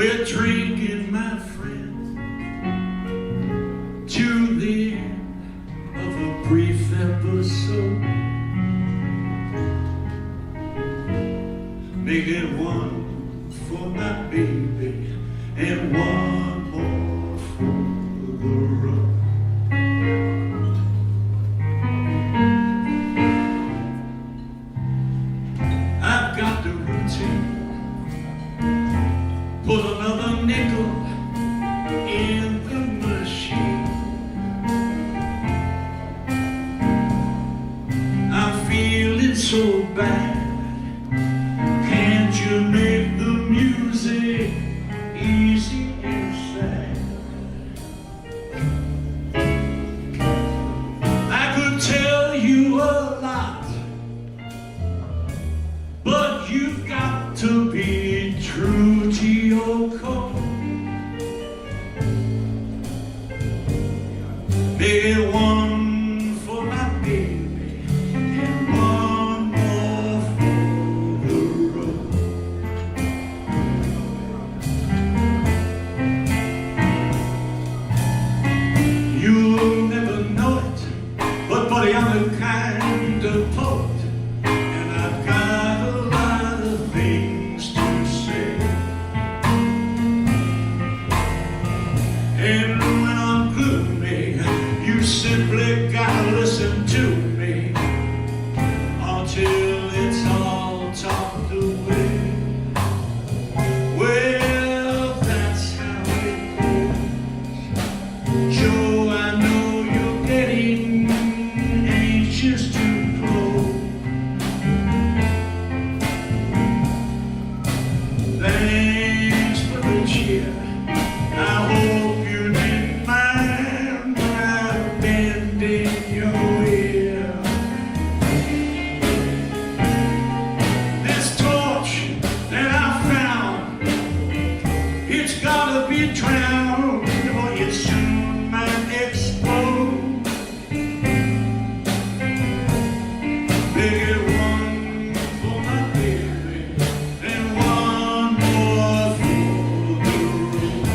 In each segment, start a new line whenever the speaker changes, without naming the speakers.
We're drinking, my friend, to the end of a brief episode. Make it one for my baby and one more for the road. I've got the routine. Put another nickel in the machine. I'm feeling so bad. Can't you make the music easy and sad? I could tell you a lot, but you've got to be true to your code. Make it one for my baby and one more for the road. You'll never know it, but buddy, I'm the kind of poet, and I've got a lot of things to say. And when I'm gloomy, you simply gotta listen to me until it's all talked away. Well, that's how it goes. Joe, I know you're getting anxious to close. Thanks for the cheer. I hope you didn't mind my bending your ear. This torch that I found, it's gotta be drowned, or it soon might explode. Make it one for my baby and one more for the road.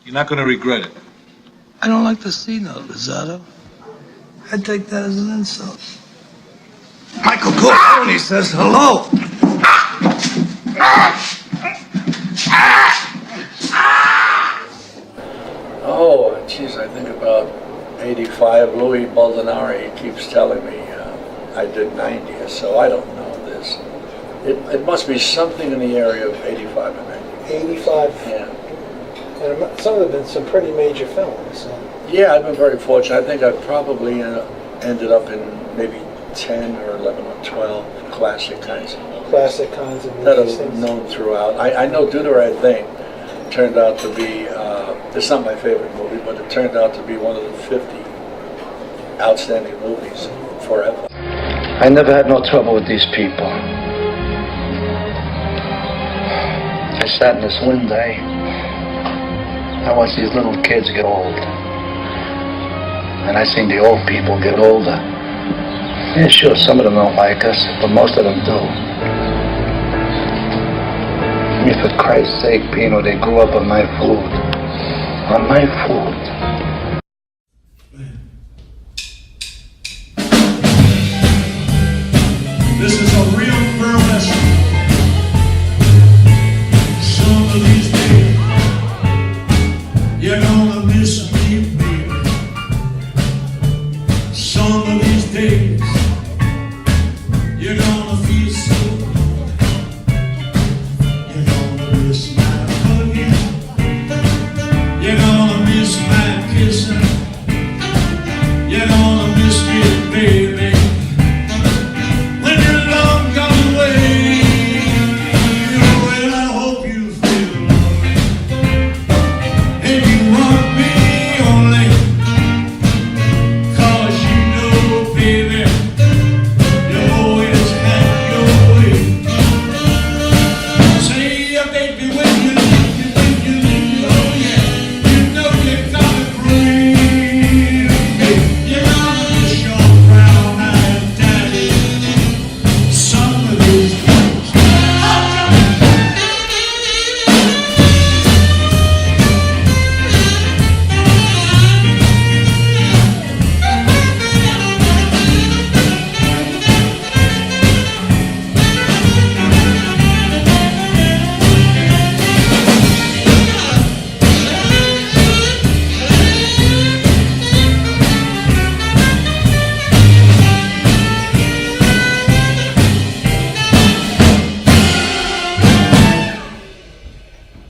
You're not going to regret it.
I don't like the C-note, Lozado. I take that as an insult. Michael Corleone says hello.
Oh, geez, I think about 85. Louis Baldinari keeps telling me I did 90, so I don't know this. It must be something in the area of 85 and 90.
85.
Yeah.
And some of them have been some pretty major films.
Yeah, I've been very fortunate. I think I probably ended up in maybe 10 or 11 or 12 classic kinds of movies.
Classic kinds of
That
movies.
are known throughout. I know Do the Right Thing turned out to be, it's not my favorite movie, but it turned out to be one of the 50 outstanding movies forever.
I never had no trouble with these people. I sat in this one day. I watched these little kids get old. And I seen the old people get older. Yeah, sure, some of them don't like us, but most of them do. I mean, for Christ's sake, Pino, they grew up on my food. On my food.
This is a real burlesque. Some of these days, you're gonna miss me, baby. Some of these days, you're gonna feel so low. You're gonna miss my hugging. You're gonna miss my kissing. You're gonna miss me, baby.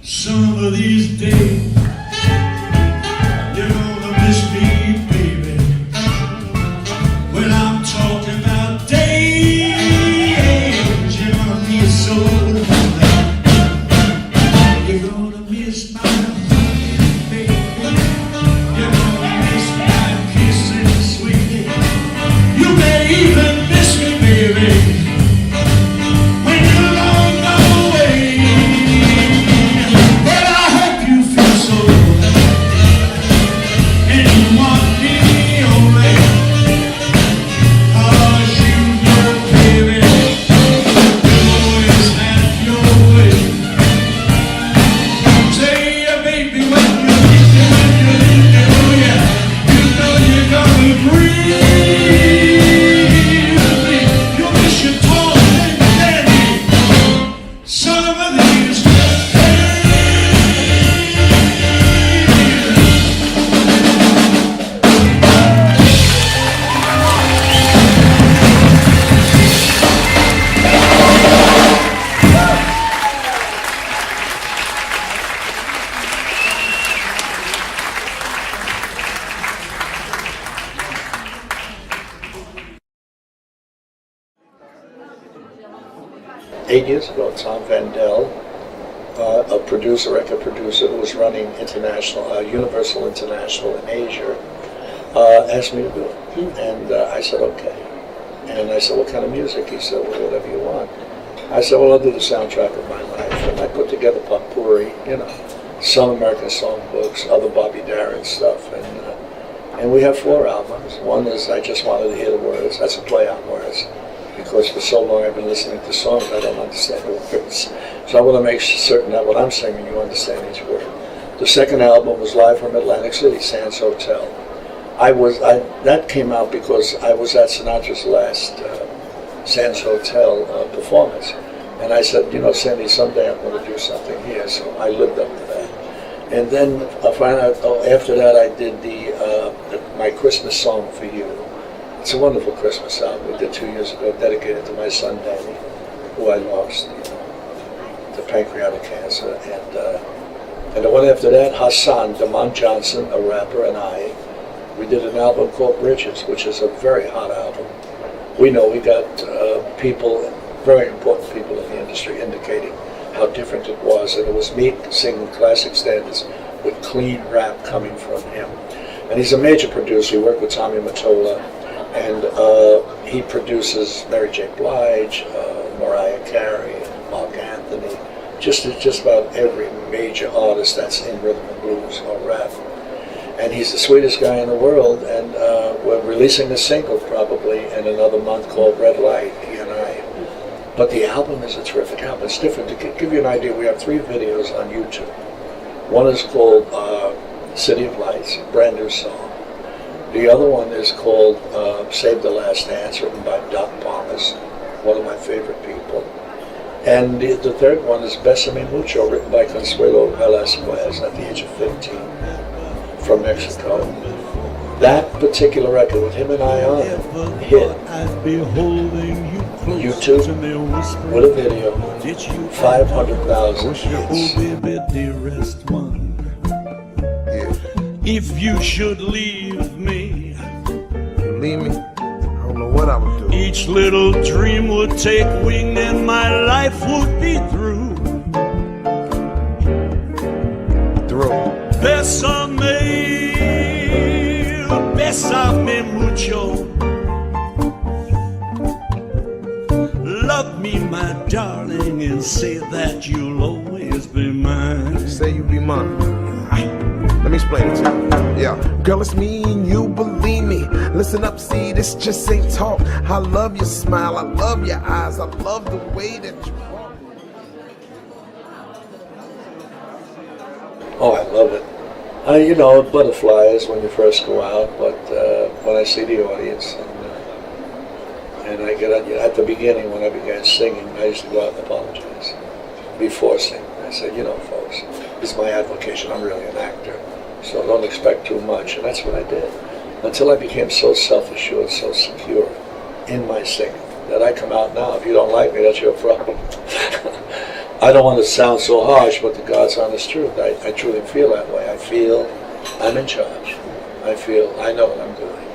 Some of these days, you're gonna miss me, baby. When I'm talking about days, you're gonna be so lonely. You're gonna miss my hugging, baby. You're gonna miss my kissing, sweetie. You may even miss me, baby.
Eight years ago, Tom Vandell, a producer, record producer who was running Universal International in Asia, asked me to do it. And I said, okay. And I said, what kind of music? He said, well, whatever you want. I said, well, I'll do the soundtrack of my life. And I put together potpourri, some American songbooks, other Bobby Darin stuff. And we have 4 albums. One is I Just Wanted to Hear the Words. That's a play on words. Because for so long I've been listening to songs, I don't understand the words. So I want to make certain that when I'm singing, you understand each word. The second album was live from Atlantic City, Sands Hotel. That came out because I was at Sinatra's last Sands Hotel performance. And I said, you know, Sandy, someday I'm going to do something here. So I lived up to that. And then after that, I did my Christmas Song for You. It's a wonderful Christmas album we did 2 years ago, dedicated to my son Danny, who I lost to pancreatic cancer. And the one after that, Hassan, Damon Johnson, a rapper, and I, we did an album called Bridges, which is a very hot album. We know we got people, very important people in the industry, indicating how different it was. And it was me singing classic standards with clean rap coming from him. And he's a major producer. He worked with Tommy Mottola. And he produces Mary J. Blige, Mariah Carey, Mark Anthony, just about every major artist that's in rhythm and blues or rap. And he's the sweetest guy in the world, and we're releasing a single probably in another month called Red Light, he and I. But the album is a terrific album. It's different. To give you an idea, we have 3 videos on YouTube. One is called City of Lights, a brand new song. The other one is called Save the Last Dance, written by Doc Thomas, one of my favorite people. And the third one is Besame Mucho, written by Consuelo Velasquez at the age of 15 from Mexico. That particular record with him and I on it hit YouTube with a video, 500,000 hits.
If you should leave me,
Leave me, I don't know what I would do.
each little dream would take wing and my life would be through. Bésame mucho. Love me, my darling, and say that you'll always be mine.
Say you be mine. Let me explain it to you. Yeah, girl, it's me and you, believe me. Listen up, see, this just ain't talk. I love your smile, I love your eyes, I love the way that you walk.
Oh, I love it. You know, butterflies when you first go out, but when I see the audience, and I get at the beginning when I began singing, I used to go out and apologize before singing. I said, you know, folks, this is my avocation. I'm really an actor, so don't expect too much. And that's what I did until I became so self-assured, so secure in my singing that I come out now. If you don't like me, that's your problem. I don't want to sound so harsh, but the God's honest truth. I truly feel that way. I feel I'm in charge. I feel I know what I'm doing.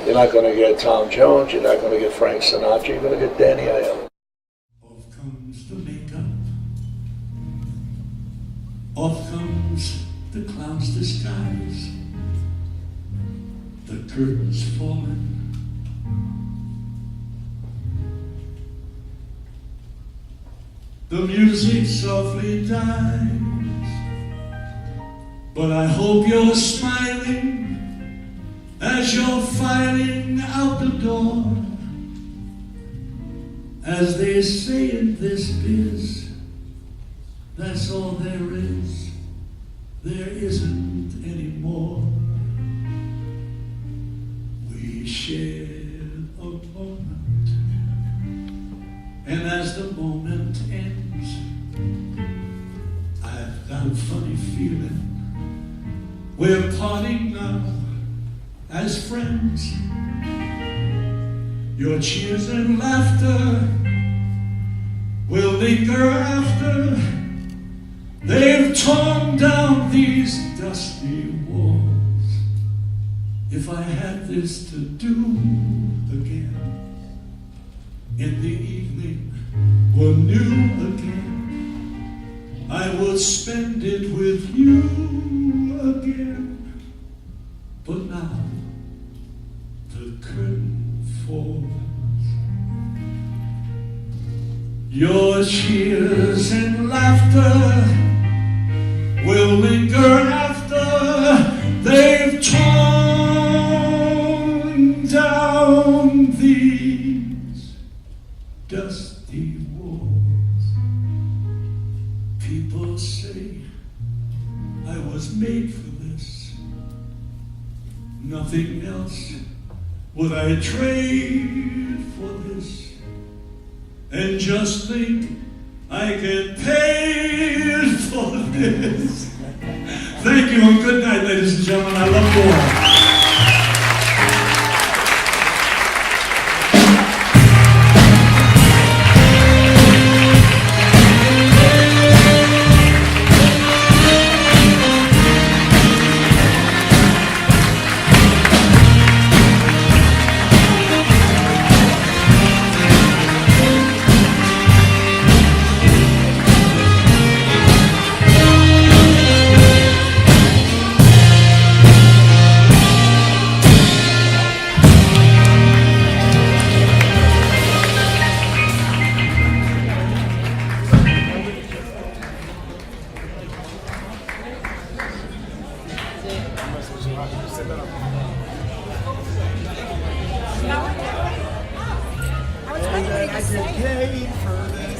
You're not going to get Tom Jones. You're not going to get Frank Sinatra. You're going to get Danny Aiello.
Off comes the makeup. Off comes the clown's disguise. The curtain's falling. The music softly dies, but I hope you're smiling as you're filing out the door. As they say in this biz, that's all there is. There isn't any more. We shared a moment, and as the moment ends, I've got a funny feeling we're parting now as friends. Your cheers and laughter will linger after they've torn down these dusty walls. If I had this to do again, in the evening were new again, I would spend it with you again. But now the curtain falls. Your cheers and laughter will linger after they've torn down these dusty walls. People say I was made for this. Nothing else would I trade for this. And just think, I get paid for this. Thank you and good night, ladies and gentlemen. I love you all.
I was wondering what he was saying.